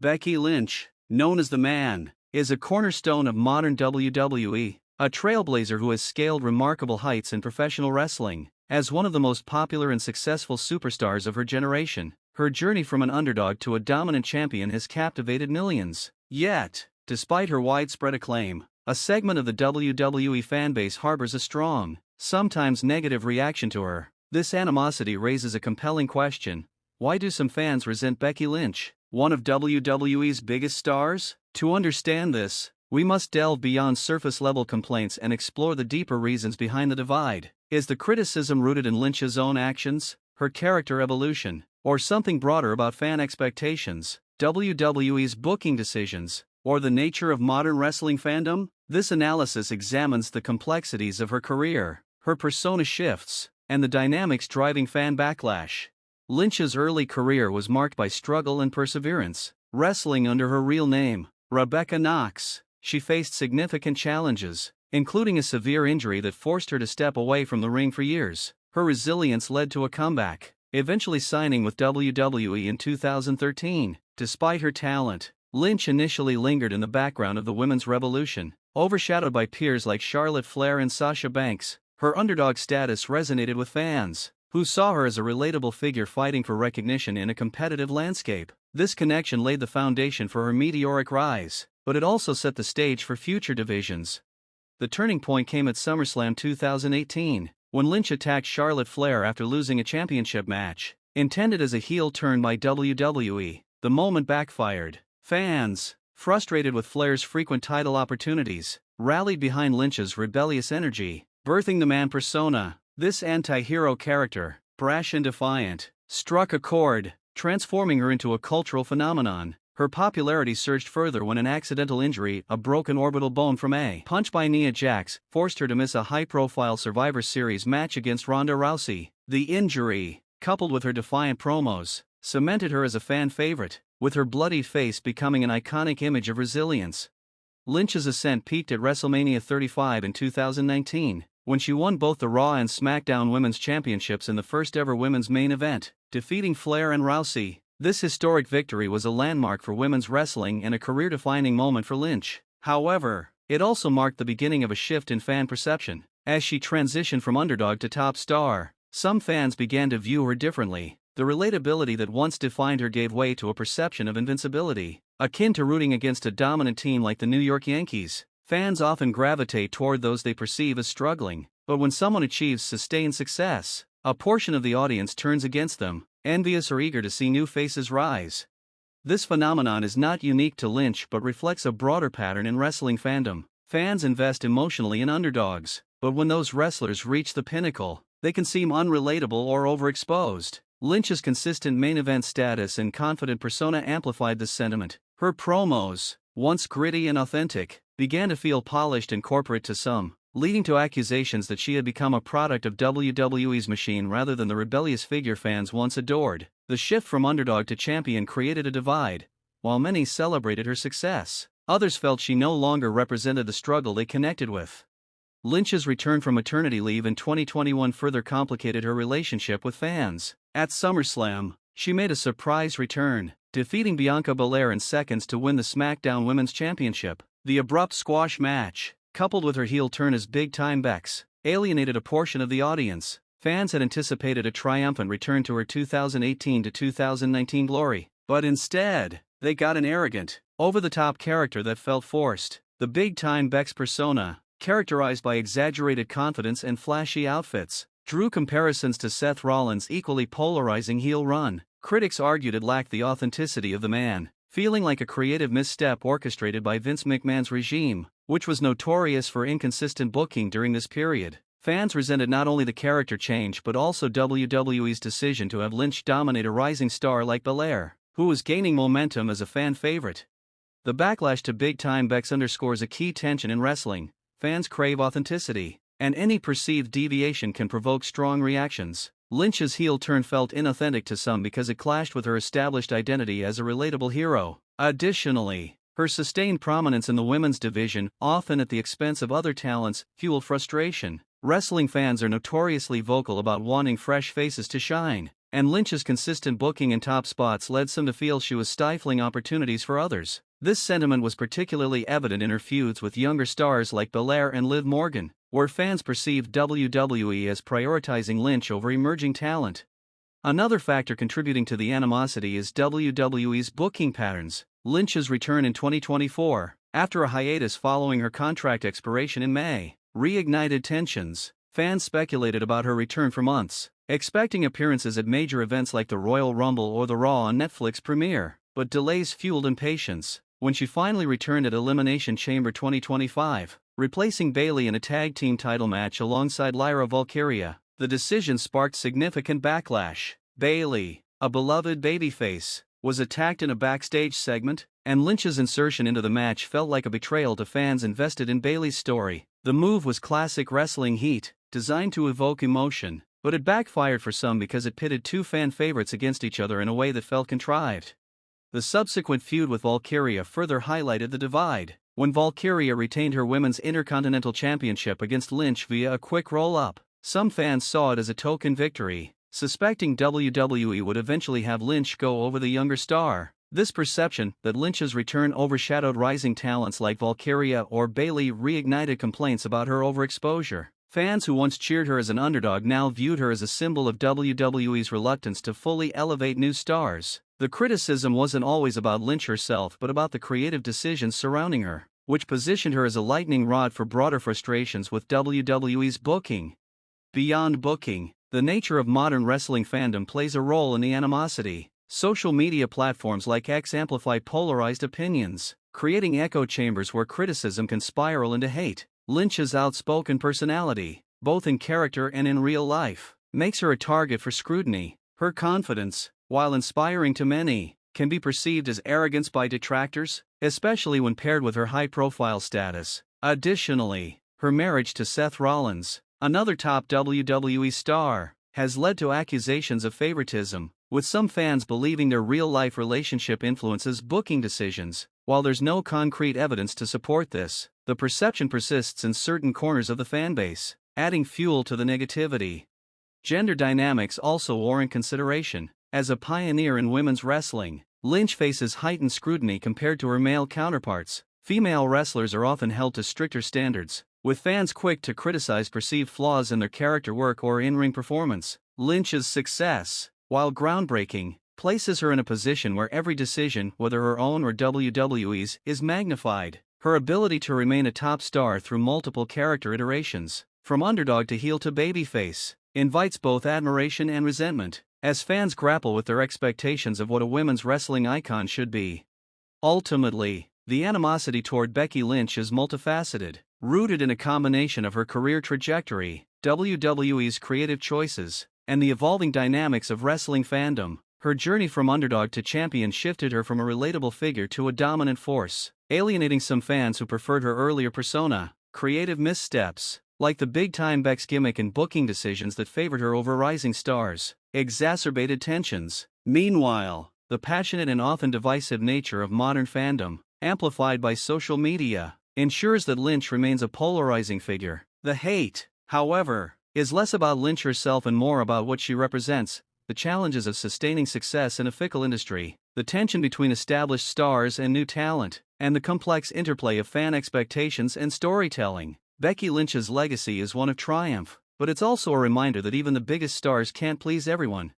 Becky Lynch, known as the Man, is a cornerstone of modern WWE, a trailblazer who has scaled remarkable heights in professional wrestling. As one of the most popular and successful superstars of her generation, her journey from an underdog to a dominant champion has captivated millions. Yet, despite her widespread acclaim, a segment of the WWE fanbase harbors a strong, sometimes negative reaction to her. This animosity raises a compelling question: why do some fans resent Becky Lynch, one of WWE's biggest stars? To understand this, we must delve beyond surface-level complaints and explore the deeper reasons behind the divide. Is the criticism rooted in Lynch's own actions, her character evolution, or something broader about fan expectations, WWE's booking decisions, or the nature of modern wrestling fandom? This analysis examines the complexities of her career, her persona shifts, and the dynamics driving fan backlash. Lynch's early career was marked by struggle and perseverance. Wrestling under her real name, Rebecca Knox, she faced significant challenges, including a severe injury that forced her to step away from the ring for years. Her resilience led to a comeback, eventually signing with WWE in 2013. Despite her talent, Lynch initially lingered in the background of the women's revolution. Overshadowed by peers like Charlotte Flair and Sasha Banks, her underdog status resonated with fans, who saw her as a relatable figure fighting for recognition in a competitive landscape. This connection laid the foundation for her meteoric rise, but it also set the stage for future divisions. The turning point came at SummerSlam 2018, when Lynch attacked Charlotte Flair after losing a championship match. Intended as a heel turn by WWE, the moment backfired. Fans, frustrated with Flair's frequent title opportunities, rallied behind Lynch's rebellious energy, birthing the Man persona. This anti-hero character, brash and defiant, struck a chord, transforming her into a cultural phenomenon. Her popularity surged further when an accidental injury, a broken orbital bone from a punch by Nia Jax, forced her to miss a high-profile Survivor Series match against Ronda Rousey. The injury, coupled with her defiant promos, cemented her as a fan favorite, with her bloodied face becoming an iconic image of resilience. Lynch's ascent peaked at WrestleMania 35 in 2019, when she won both the Raw and SmackDown Women's Championships in the first-ever women's main event, defeating Flair and Rousey. This historic victory was a landmark for women's wrestling and a career-defining moment for Lynch. However, it also marked the beginning of a shift in fan perception. As she transitioned from underdog to top star, some fans began to view her differently. The relatability that once defined her gave way to a perception of invincibility, akin to rooting against a dominant team like the New York Yankees. Fans often gravitate toward those they perceive as struggling, but when someone achieves sustained success, a portion of the audience turns against them, envious or eager to see new faces rise. This phenomenon is not unique to Lynch but reflects a broader pattern in wrestling fandom. Fans invest emotionally in underdogs, but when those wrestlers reach the pinnacle, they can seem unrelatable or overexposed. Lynch's consistent main event status and confident persona amplified this sentiment. Her promos, once gritty and authentic, began to feel polished and corporate to some, leading to accusations that she had become a product of WWE's machine rather than the rebellious figure fans once adored. The shift from underdog to champion created a divide. While many celebrated her success, others felt she no longer represented the struggle they connected with. Lynch's return from maternity leave in 2021 further complicated her relationship with fans. At SummerSlam, she made a surprise return, defeating Bianca Belair in seconds to win the SmackDown Women's Championship. The abrupt squash match, coupled with her heel turn as big-time Becks, alienated a portion of the audience. Fans had anticipated a triumphant return to her 2018 to 2019 glory, but instead, they got an arrogant, over-the-top character that felt forced. The big-time Becks persona, characterized by exaggerated confidence and flashy outfits, drew comparisons to Seth Rollins' equally polarizing heel run. Critics argued it lacked the authenticity of the Man, feeling like a creative misstep orchestrated by Vince McMahon's regime, which was notorious for inconsistent booking during this period. Fans resented not only the character change but also WWE's decision to have Lynch dominate a rising star like Belair, who was gaining momentum as a fan favorite. The backlash to big-time Becks underscores a key tension in wrestling. Fans crave authenticity, and any perceived deviation can provoke strong reactions. Lynch's heel turn felt inauthentic to some because it clashed with her established identity as a relatable hero. Additionally, her sustained prominence in the women's division, often at the expense of other talents, fueled frustration. Wrestling fans are notoriously vocal about wanting fresh faces to shine, and Lynch's consistent booking in top spots led some to feel she was stifling opportunities for others. This sentiment was particularly evident in her feuds with younger stars like Belair and Liv Morgan, where fans perceived WWE as prioritizing Lynch over emerging talent. Another factor contributing to the animosity is WWE's booking patterns. Lynch's return in 2024, after a hiatus following her contract expiration in May, reignited tensions. Fans speculated about her return for months, expecting appearances at major events like the Royal Rumble or the Raw on Netflix premiere, but delays fueled impatience. When she finally returned at Elimination Chamber 2025, replacing Bayley in a tag team title match alongside Lyra Valkyria, the decision sparked significant backlash. Bayley, a beloved babyface, was attacked in a backstage segment, and Lynch's insertion into the match felt like a betrayal to fans invested in Bayley's story. The move was classic wrestling heat, designed to evoke emotion, but it backfired for some because it pitted two fan favorites against each other in a way that felt contrived. The subsequent feud with Valkyria further highlighted the divide. When Valkyria retained her Women's Intercontinental Championship against Lynch via a quick roll-up, some fans saw it as a token victory, suspecting WWE would eventually have Lynch go over the younger star. This perception that Lynch's return overshadowed rising talents like Valkyria or Bayley reignited complaints about her overexposure. Fans who once cheered her as an underdog now viewed her as a symbol of WWE's reluctance to fully elevate new stars. The criticism wasn't always about Lynch herself but about the creative decisions surrounding her, which positioned her as a lightning rod for broader frustrations with WWE's booking. Beyond booking, the nature of modern wrestling fandom plays a role in the animosity. Social media platforms like X amplify polarized opinions, creating echo chambers where criticism can spiral into hate. Lynch's outspoken personality, both in character and in real life, makes her a target for scrutiny. Her confidence, while inspiring to many, can be perceived as arrogance by detractors, especially when paired with her high-profile status. Additionally, her marriage to Seth Rollins, another top WWE star, has led to accusations of favoritism, with some fans believing their real-life relationship influences booking decisions. While there's no concrete evidence to support this, the perception persists in certain corners of the fanbase, adding fuel to the negativity. Gender dynamics also warrant consideration. As a pioneer in women's wrestling, Lynch faces heightened scrutiny compared to her male counterparts. Female wrestlers are often held to stricter standards, with fans quick to criticize perceived flaws in their character work or in-ring performance. Lynch's success, while groundbreaking, places her in a position where every decision, whether her own or WWE's, is magnified. Her ability to remain a top star through multiple character iterations, from underdog to heel to babyface, invites both admiration and resentment, as fans grapple with their expectations of what a women's wrestling icon should be. Ultimately, the animosity toward Becky Lynch is multifaceted, rooted in a combination of her career trajectory, WWE's creative choices, and the evolving dynamics of wrestling fandom. Her journey from underdog to champion shifted her from a relatable figure to a dominant force, alienating some fans who preferred her earlier persona. Creative missteps, like the big-time Becks gimmick and booking decisions that favored her over rising stars, exacerbated tensions. Meanwhile, the passionate and often divisive nature of modern fandom, amplified by social media, ensures that Lynch remains a polarizing figure. The hate, however, is less about Lynch herself and more about what she represents: the challenges of sustaining success in a fickle industry, the tension between established stars and new talent, and the complex interplay of fan expectations and storytelling. Becky Lynch's legacy is one of triumph, but it's also a reminder that even the biggest stars can't please everyone.